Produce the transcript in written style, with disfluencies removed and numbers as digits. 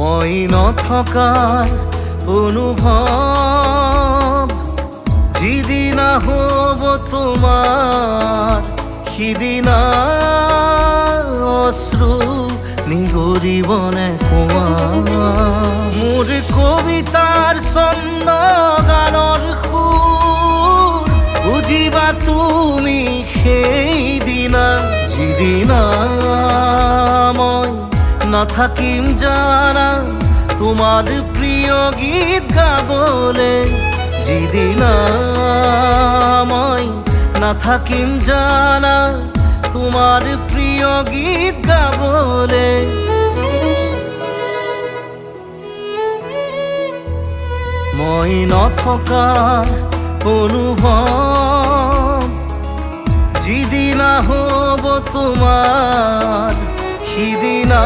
মই নথকাৰ অনুভৱ যিদিনা হ'ব তোমাৰ সিদিনা অশ্ৰু নিগৰিবনে তোমাৰ মোৰ কবিতাৰ ছন্দ গানৰ সুৰ বুজিবা তুমি সেইদিনা যিদিনা মই নাথাকিম জানা তোমাৰ প্ৰিয় গীত গাবলে যিদিনা মই নাথাকিম জানা তোমাৰ প্ৰিয় গীত গাবলে মই নথকাৰ অনুভৱ যিদিনা হ'ব তোমাৰ সিদিনা